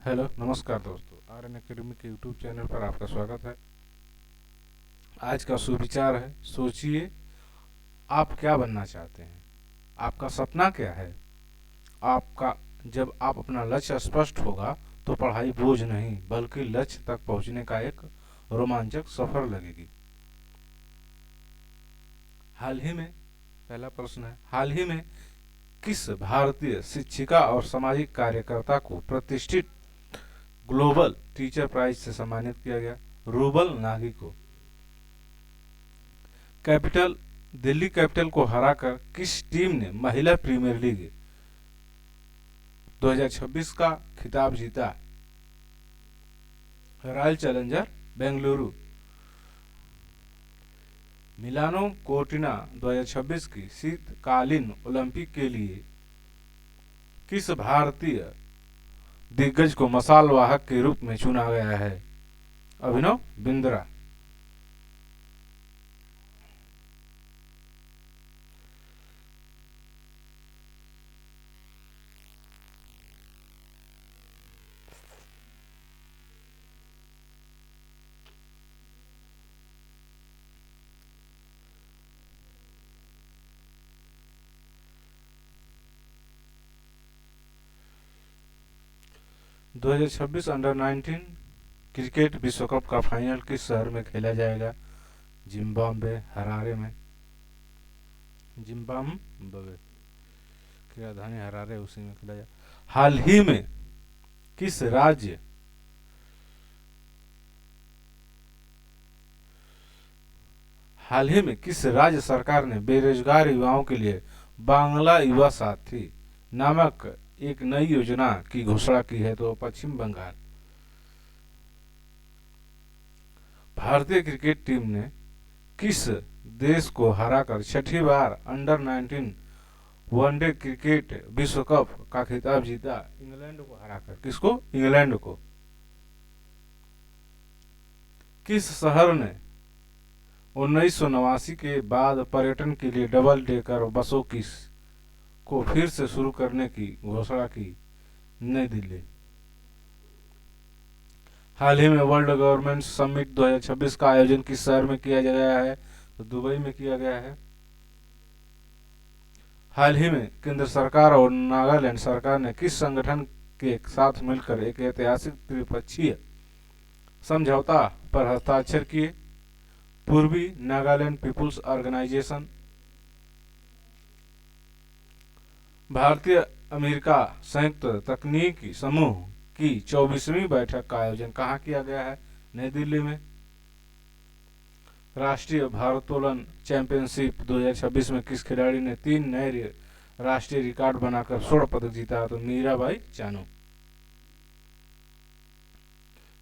Hello नमस्कार दोस्तों, Aryan academy के यूट्यूब चैनल पर आपका स्वागत है। आज का सुविचार है, सोचिए आप क्या बनना चाहते हैं, आपका सपना क्या है। आपका जब आप अपना लक्ष्य स्पष्ट होगा तो पढ़ाई बोझ नहीं बल्कि लक्ष्य तक पहुंचने का एक रोमांचक सफर लगेगी। हाल ही में पहला प्रश्न है, हाल ही में किस भारतीय शिक्षिका और सामाजिक कार्यकर्ता को प्रतिष्ठित ग्लोबल टीचर प्राइज से सम्मानित किया गया? रूबल नागी को। कैपिटल दिल्ली कैपिटल को हराकर किस टीम ने महिला प्रीमियर लीग 2026 का खिताब जीता? Royal challenger Bengaluru. Milano Cortina 2026 की शीतकालीन ओलंपिक के लिए किस भारतीय दिग्गज को मसाल वाहक के रूप में चुना गया है? अभिनव बिंद्रा। 2026 अंडर 19 क्रिकेट विश्व कप का फाइनल किस शहर में खेला जाएगा? जिम्बाब्वे हरारे में। जिम्बाब्वे की राजधानी हरारे, उसी में खेला जाएगा। किस राज्य हाल ही में किस राज्य सरकार ने बेरोजगार युवाओं के लिए बांग्ला युवा साथी नामक एक नई योजना की घोषणा की है? तो पश्चिम बंगाल। भारतीय क्रिकेट टीम ने किस देश को हराकर छठी बार अंडर 19 वनडे क्रिकेट विश्व कप का खिताब जीता? इंग्लैंड को हराकर। किसको? इंग्लैंड को। किस शहर ने 1989 के बाद पर्यटन के लिए डबल डेकर बसों की को फिर से शुरू करने की घोषणा की? नई दिल्ली। हाल ही में वर्ल्ड गवर्नमेंट समिट 2026 का आयोजन किस शहर में किया गया है? तो दुबई में किया गया है। हाल ही में केंद्र सरकार और नागालैंड सरकार ने किस संगठन के साथ मिलकर एक ऐतिहासिक त्रिपक्षीय समझौता पर हस्ताक्षर किए? पूर्वी नागालैंड पीपुल्स ऑर्गेनाइजेशन। भारतीय अमेरिका संयुक्त तकनीकी समूह की 24वीं बैठक का आयोजन कहाँ किया गया है? नई दिल्ली में। राष्ट्रीय भारोत्तोलन चैंपियनशिप 2026 में किस खिलाड़ी ने 3 नए राष्ट्रीय रिकॉर्ड बनाकर स्वर्ण पदक जीता? तो मीराबाई चानू।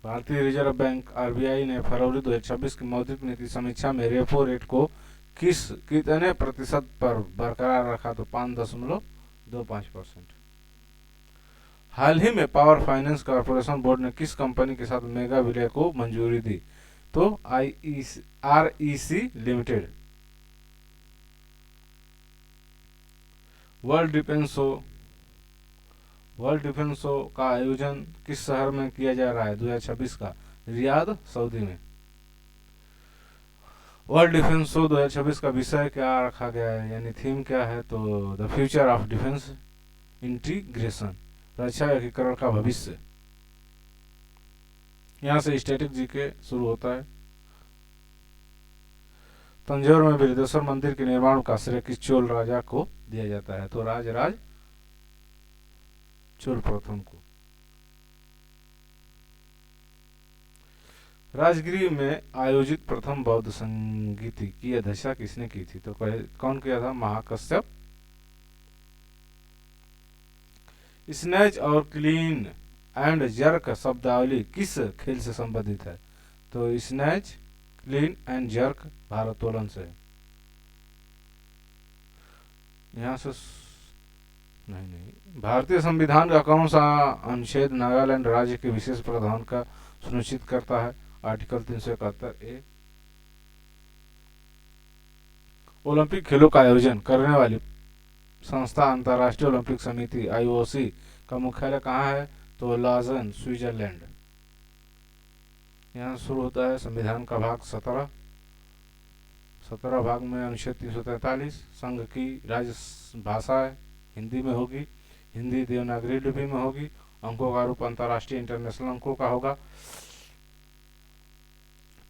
भारतीय रिजर्व बैंक आरबीआई ने फरवरी 2026 की मौद्रिक नीति समीक्षा में रेपो रेट को कितने प्रतिशत पर बरकरार रखा? तो 5.25%। हाल ही में पावर फाइनेंस कॉर्पोरेशन बोर्ड ने किस कंपनी के साथ मेगा विलय को मंजूरी दी? तो REC limited. World defence show का आयोजन किस शहर में किया जा रहा है 2026 का? रियाद, सऊदी में। वर्ल्ड डिफेंस शो 2026 का विषय क्या रखा गया है, यानी थीम क्या है? तो the future of defence integration, रक्षा एकीकरण का भविष्य। यहाँ से स्टैटिक जीके शुरू होता है। तंजौर में बृहदेश्वर मंदिर के निर्माण का श्रेय किस चोल राजा को दिया जाता है? तो राजराज चोल प्रथम को। राजगिरी में आयोजित प्रथम बौद्ध संगीति की अध्यक्षता किसने की थी? तो कौन किया था? महाकश्यप। स्नैच और क्लीन एंड जर्क शब्दावली किस खेल से संबंधित है? तो स्नैच, क्लीन एंड जर्क भारोत्तोलन से। यहाँ से नहीं, भारतीय संविधान का कौन सा अनुच्छेद नागालैंड राज्य के विशेष प्रावधान का सुनिश्चित करता है? Article 371A। ओलंपिक खेलों का आयोजन करने वाली संस्था अंतर्राष्ट्रीय ओलंपिक समिति आईओसी का मुख्यालय कहाँ है? तो लाजन स्विट्जरलैंड। यहाँ शुरू होता है संविधान का भाग 17 भाग में अनुच्छेद 343 संघ की राज्य भाषा हिंदी में होगी, हिंदी देवनागरी लिपि में होगी, अंकों का रूप अंतर्राष्ट्रीय इंटरनेशनल अंकों का होगा।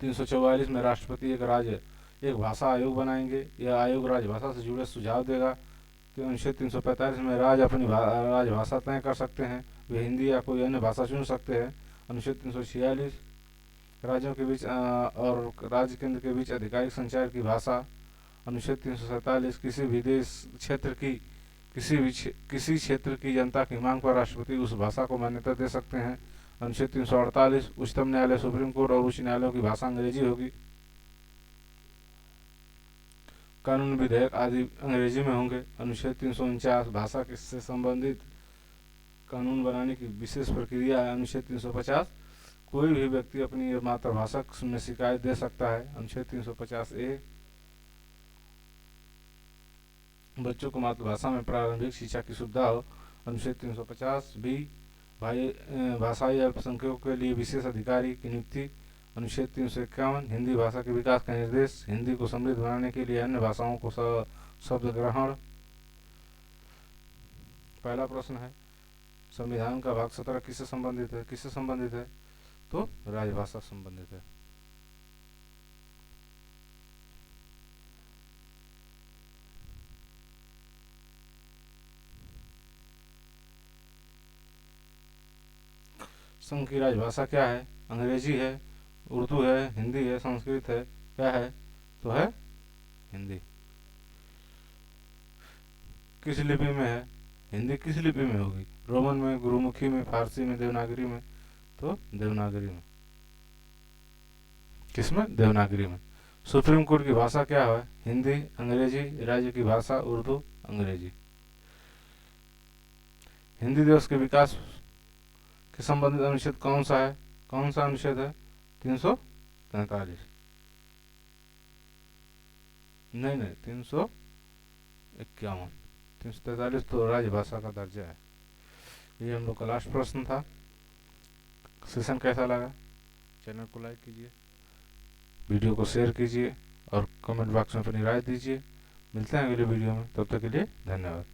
344 में राष्ट्रपति एक भाषा आयोग बनाएंगे, यह आयोग राजभाषा से जुड़े सुझाव देगा। अनुच्छेद 345 में राज्य अपनी राजभाषा तय कर सकते हैं, वे हिंदी या कोई अन्य भाषा चुन सकते हैं। अनुच्छेद 346 राज्यों के बीच और राज्य केंद्र के बीच आधिकारिक संचार की भाषा। अनुच्छेद 347 किसी भी किसी क्षेत्र की जनता की मांग पर राष्ट्रपति उस भाषा को मान्यता दे सकते हैं। अनुच्छेद 348 उच्चतम न्यायालय, सुप्रीम कोर्ट और उच्च न्यायालयों की भाषा अंग्रेजी होगी। कानून विधेयक आदि अंग्रेजी में होंगे। अनुच्छेद 349 भाषा से संबंधित कानून बनाने की विशेष प्रक्रिया है। अनुच्छेद 350 कोई भी व्यक्ति अपनी मातृभाषा में शिकायत दे सकता है। अनुच्छेद 350A बच्चों को मातृभाषा में प्रारंभिक शिक्षा की सुविधा हो। अनुच्छेद 350B भाषाई अल्पसंख्यकों के लिए विशेष अधिकारी की नियुक्ति। अनुच्छेद 351 हिंदी भाषा के विकास का निर्देश, हिंदी को समृद्ध बनाने के लिए अन्य भाषाओं को शब्द ग्रहण। पहला प्रश्न है संविधान का भाग 17 किससे संबंधित है? किससे संबंधित है? तो राजभाषा संबंधित है। संघ की राजभाषा क्या है? अंग्रेजी है, उर्दू है, हिंदी है, संस्कृत है, क्या है? तो है हिंदी। किस लिपि में है? हिंदी किस लिपि में होगी? रोमन में, गुरुमुखी में, फारसी में, देवनागरी में? तो देवनागरी में। किसमें? देवनागरी में। सुप्रीम कोर्ट की भाषा क्या है? हिंदी, अंग्रेजी, राज्य की भाषा उर्दू, अंग्रेजी। हिंदी दिवस के विकास के संबंधित अनुच्छेद कौन सा है? कौन सा अनुच्छेद है? 343। नहीं 351। 343 तो राजभाषा का दर्जा है। ये हम लोग का लास्ट प्रश्न था। सेशन कैसा लगा? चैनल को लाइक कीजिए, वीडियो को शेयर कीजिए और कमेंट बॉक्स में अपनी राय दीजिए। मिलते हैं अगले वीडियो में, तब तक के लिए धन्यवाद।